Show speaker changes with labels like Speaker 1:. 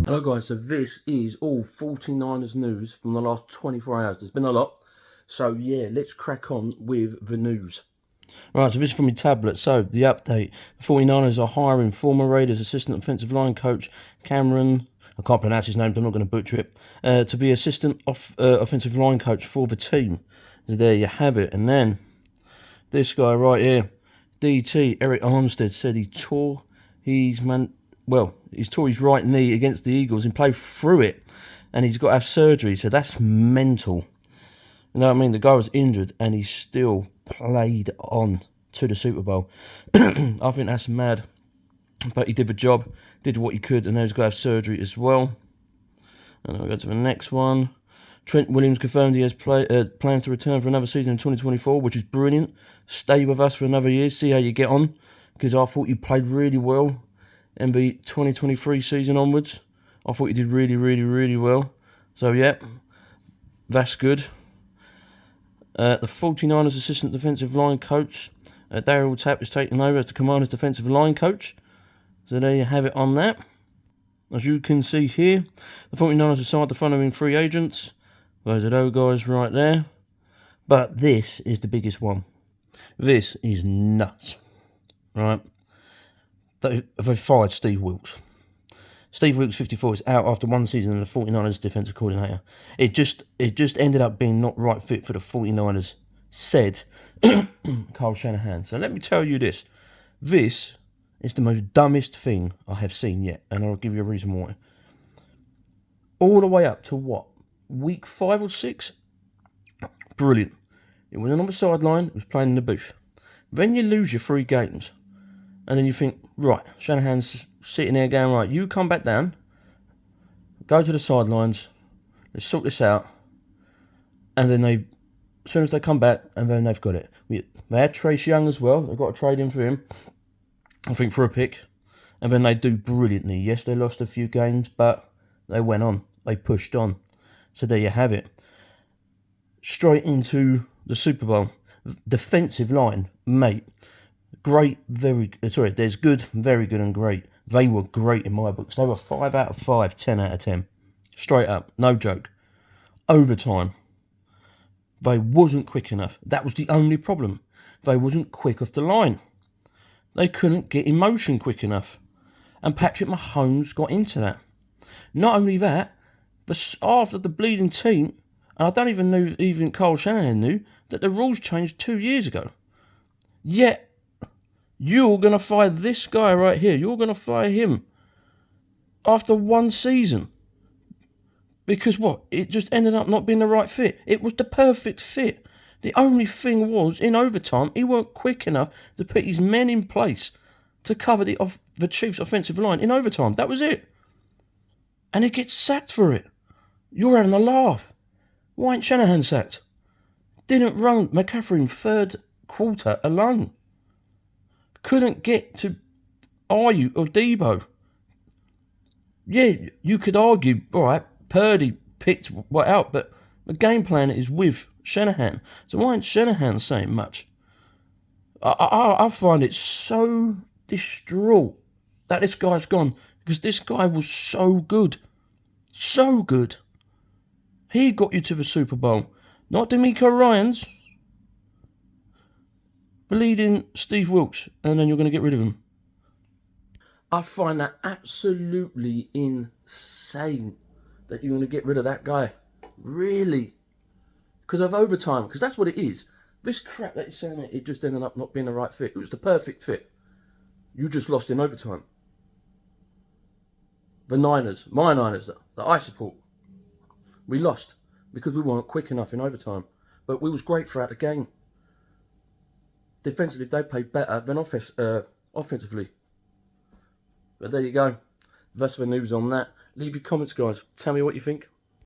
Speaker 1: Hello guys, so this is all 49ers news from the last 24 hours. There's been a lot, so yeah, let's crack on with the news. Right, so this is from my tablet. So the update, the 49ers are hiring former Raiders assistant offensive line coach Cameron, I can't pronounce his name, but I'm not going to butcher it, to be assistant offensive line coach for the team. So there you have it. And then this guy right here, DT, Eric Armstead, said he tore his right knee against the Eagles and played through it, and he's got to have surgery, so that's mental. You know what I mean? The guy was injured and he still played on to the Super Bowl. I think that's mad. But he did the job, did what he could, and now he's got to have surgery as well. And then we go to the next one. Trent Williams confirmed he has plans to return for another season in 2024, which is brilliant. Stay with us for another year, see how you get on, because I thought you played really well in the 2023 season onwards. I thought you did really, really, really well. So, yeah, that's good. The 49ers assistant defensive line coach, Daryl Tapp, is taking over as the Commanders defensive line coach. So there you have it on that. As you can see here, the 49ers have signed the following free agents. Those are those guys right there. But this is the biggest one. This is nuts. Right? They fired Steve Wilks. Steve Wilks, 54, is out after one season as the 49ers defensive coordinator. It just ended up being not right fit for the 49ers, said Kyle Shanahan. So let me tell you this. This is the most dumbest thing I have seen yet, and I'll give you a reason why. All the way up to what? Week 5 or 6? Brilliant. It was on the sideline, it was playing in the booth. Then you lose your 3 games. And then you think, right, Shanahan's sitting there going, right, you come back down, go to the sidelines, let's sort this out. And then as soon as they come back, and then they've got it. They had Trace Young as well. They've got to trade in for him, I think, for a pick. And then they do brilliantly. Yes, they lost a few games, but they went on. They pushed on. So there you have it. Straight into the Super Bowl. Defensive line, mate. Great, there's good, very good, and great. They were great in my books. They were 5 out of 5, 10 out of 10. Straight up, no joke. Overtime. They wasn't quick enough. That was the only problem. They wasn't quick off the line. They couldn't get in motion quick enough. And Patrick Mahomes got into that. Not only that, but after the bleeding team, and I don't even know, even Kyle Shanahan knew, that the rules changed 2 years ago. Yet, you're going to fire this guy right here. You're going to fire him after one season. Because what? It just ended up not being the right fit. It was the perfect fit. The only thing was, in overtime, he weren't quick enough to put his men in place to cover the Chiefs' offensive line in overtime. That was it. And he gets sacked for it. You're having a laugh. Why ain't Shanahan sacked? Didn't run McCaffrey in third quarter alone. Couldn't get to Ayuk or Debo. Yeah, you could argue, all right, Purdy picked what out, but the game plan is with Shanahan. So why ain't Shanahan saying much? I find it so distraught that this guy's gone, because this guy was so good. So good. He got you to the Super Bowl. Not D'Amico Ryans. Bleeding Steve Wilks, and then you're going to get rid of him. I find that absolutely insane that you're going to get rid of that guy. Really? Because of overtime. Because that's what it is. This crap that you're saying, that it just ended up not being the right fit. It was the perfect fit. You just lost in overtime. The Niners, my Niners that I support, we lost because we weren't quick enough in overtime. But we was great throughout the game. Defensively, they played better than offensively. But there you go. That's the news on that. Leave your comments, guys. Tell me what you think.